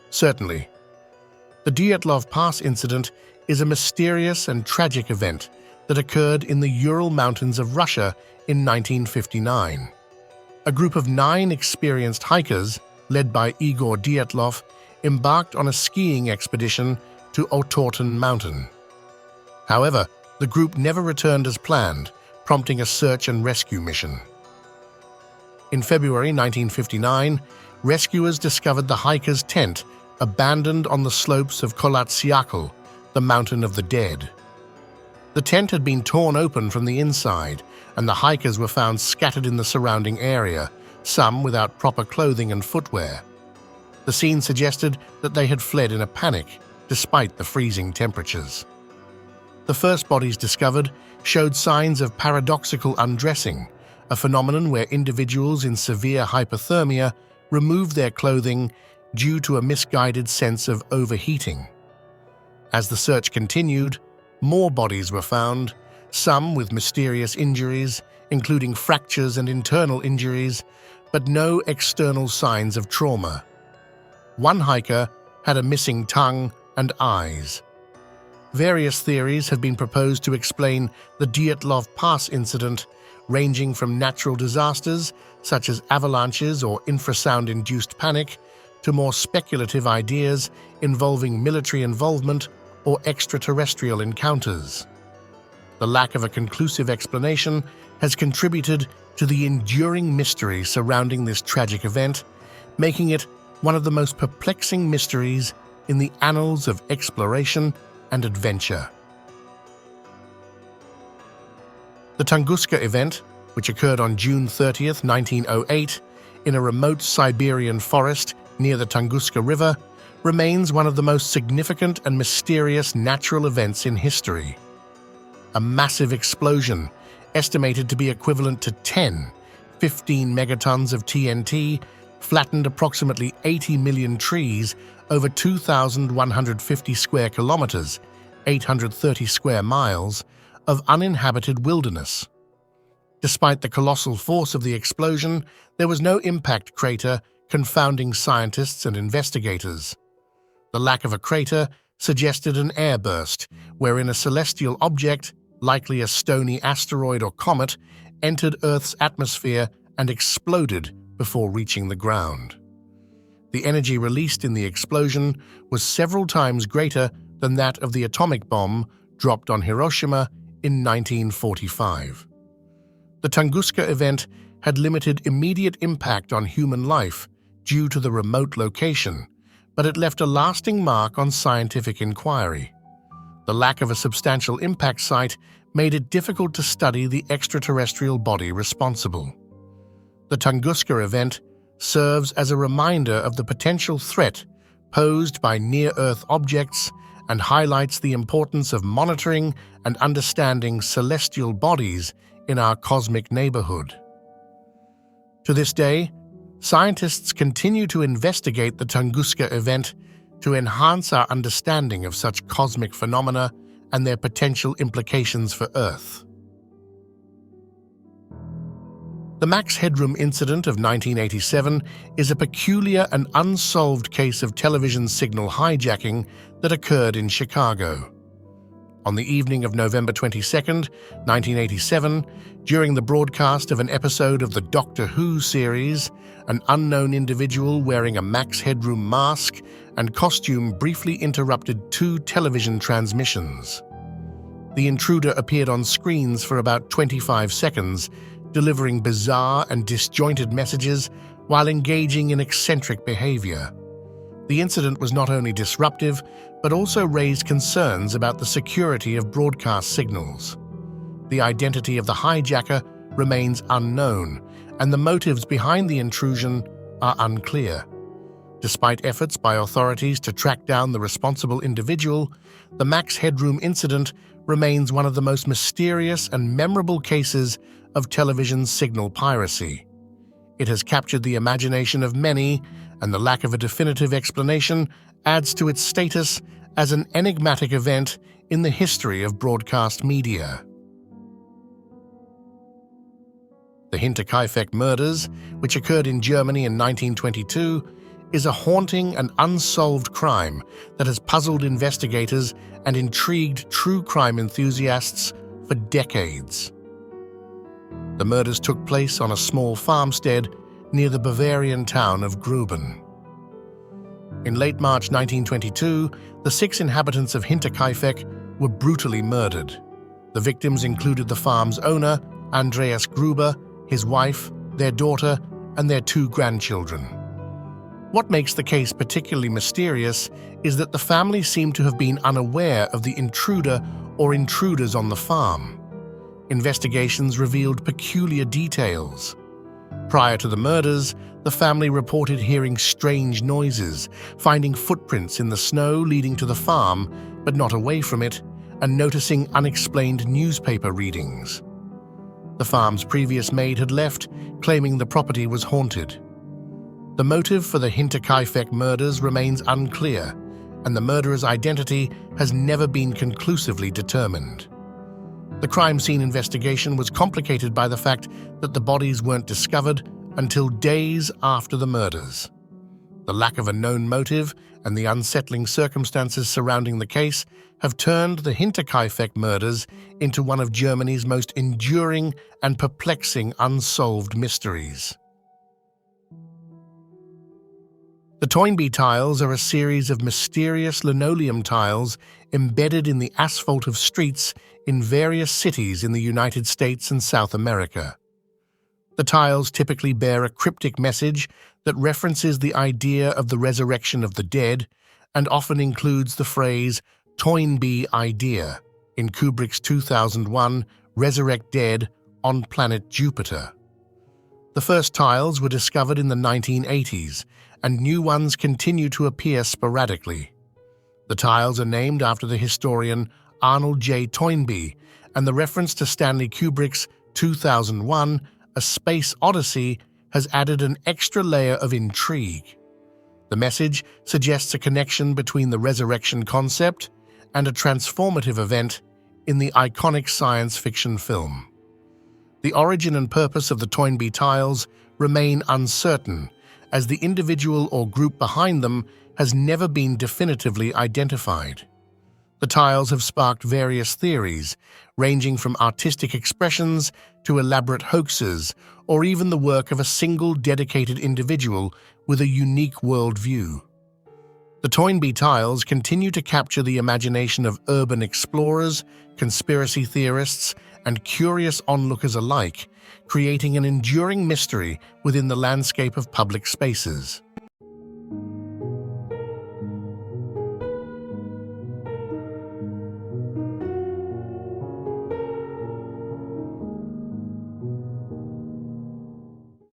Certainly. The Dyatlov Pass incident is a mysterious and tragic event that occurred in the Ural Mountains of Russia in 1959. A group of 9 experienced hikers, led by Igor Dyatlov, embarked on a skiing expedition to Otorten Mountain. However, the group never returned as planned, prompting a search and rescue mission. In February 1959, rescuers discovered the hikers' tent abandoned on the slopes of Kolatsiakl, the Mountain of the Dead. The tent had been torn open from the inside, and the hikers were found scattered in the surrounding area, some without proper clothing and footwear. The scene suggested that they had fled in a panic, despite the freezing temperatures. The first bodies discovered showed signs of paradoxical undressing, a phenomenon where individuals in severe hypothermia remove their clothing due to a misguided sense of overheating. As the search continued, more bodies were found, some with mysterious injuries, including fractures and internal injuries, but no external signs of trauma. One hiker had a missing tongue and eyes. Various theories have been proposed to explain the Dyatlov Pass incident, ranging from natural disasters such as avalanches or infrasound-induced panic to more speculative ideas involving military involvement or extraterrestrial encounters. The lack of a conclusive explanation has contributed to the enduring mystery surrounding this tragic event, making it one of the most perplexing mysteries in the annals of exploration and adventure. The Tunguska event, which occurred on June 30, 1908, in a remote Siberian forest near the Tunguska River, remains one of the most significant and mysterious natural events in history. A massive explosion, estimated to be equivalent to 15 megatons of TNT, flattened approximately 80 million trees over 2,150 square kilometers, 830 square miles, of uninhabited wilderness. Despite the colossal force of the explosion, there was no impact crater, confounding scientists and investigators. The lack of a crater suggested an airburst, wherein a celestial object, likely a stony asteroid or comet, entered Earth's atmosphere and exploded before reaching the ground. The energy released in the explosion was several times greater than that of the atomic bomb dropped on Hiroshima in 1945. The Tunguska event had limited immediate impact on human life due to the remote location, but it left a lasting mark on scientific inquiry. The lack of a substantial impact site made it difficult to study the extraterrestrial body responsible. The Tunguska event serves as a reminder of the potential threat posed by near-Earth objects and highlights the importance of monitoring and understanding celestial bodies in our cosmic neighborhood. To this day, scientists continue to investigate the Tunguska event to enhance our understanding of such cosmic phenomena and their potential implications for Earth. The Max Headroom incident of 1987 is a peculiar and unsolved case of television signal hijacking that occurred in Chicago. On the evening of November 22, 1987, during the broadcast of an episode of the Doctor Who series, an unknown individual wearing a Max Headroom mask and costume briefly interrupted 2 television transmissions. The intruder appeared on screens for about 25 seconds, delivering bizarre and disjointed messages while engaging in eccentric behavior. The incident was not only disruptive, but also raised concerns about the security of broadcast signals. The identity of the hijacker remains unknown, and the motives behind the intrusion are unclear. Despite efforts by authorities to track down the responsible individual, the Max Headroom incident remains one of the most mysterious and memorable cases of television signal piracy. It has captured the imagination of many, and the lack of a definitive explanation adds to its status as an enigmatic event in the history of broadcast media. The Hinterkaifeck murders, which occurred in Germany in 1922, is a haunting and unsolved crime that has puzzled investigators and intrigued true crime enthusiasts for decades. The murders took place on a small farmstead near the Bavarian town of Gruben. In late March 1922, the 6 inhabitants of Hinterkaifeck were brutally murdered. The victims included the farm's owner, Andreas Gruber, his wife, their daughter, and their 2 grandchildren. What makes the case particularly mysterious is that the family seemed to have been unaware of the intruder or intruders on the farm. Investigations revealed peculiar details. Prior to the murders, the family reported hearing strange noises, finding footprints in the snow leading to the farm, but not away from it, and noticing unexplained newspaper readings. The farm's previous maid had left, claiming the property was haunted. The motive for the Hinterkaifeck murders remains unclear, and the murderer's identity has never been conclusively determined. The crime scene investigation was complicated by the fact that the bodies weren't discovered until days after the murders. The lack of a known motive and the unsettling circumstances surrounding the case have turned the Hinterkaifeck murders into one of Germany's most enduring and perplexing unsolved mysteries. The Toynbee tiles are a series of mysterious linoleum tiles embedded in the asphalt of streets in various cities in the United States and South America. The tiles typically bear a cryptic message that references the idea of the resurrection of the dead and often includes the phrase Toynbee idea in Kubrick's 2001 Resurrect Dead on Planet Jupiter. The first tiles were discovered in the 1980s, and new ones continue to appear sporadically. The tiles are named after the historian Arnold J. Toynbee, and the reference to Stanley Kubrick's 2001 A Space Odyssey has added an extra layer of intrigue. The message suggests a connection between the resurrection concept and a transformative event in the iconic science fiction film. The origin and purpose of the Toynbee tiles remain uncertain, as the individual or group behind them has never been definitively identified. The tiles have sparked various theories, ranging from artistic expressions to elaborate hoaxes, or even the work of a single dedicated individual with a unique worldview. The Toynbee tiles continue to capture the imagination of urban explorers, conspiracy theorists, and curious onlookers alike, creating an enduring mystery within the landscape of public spaces.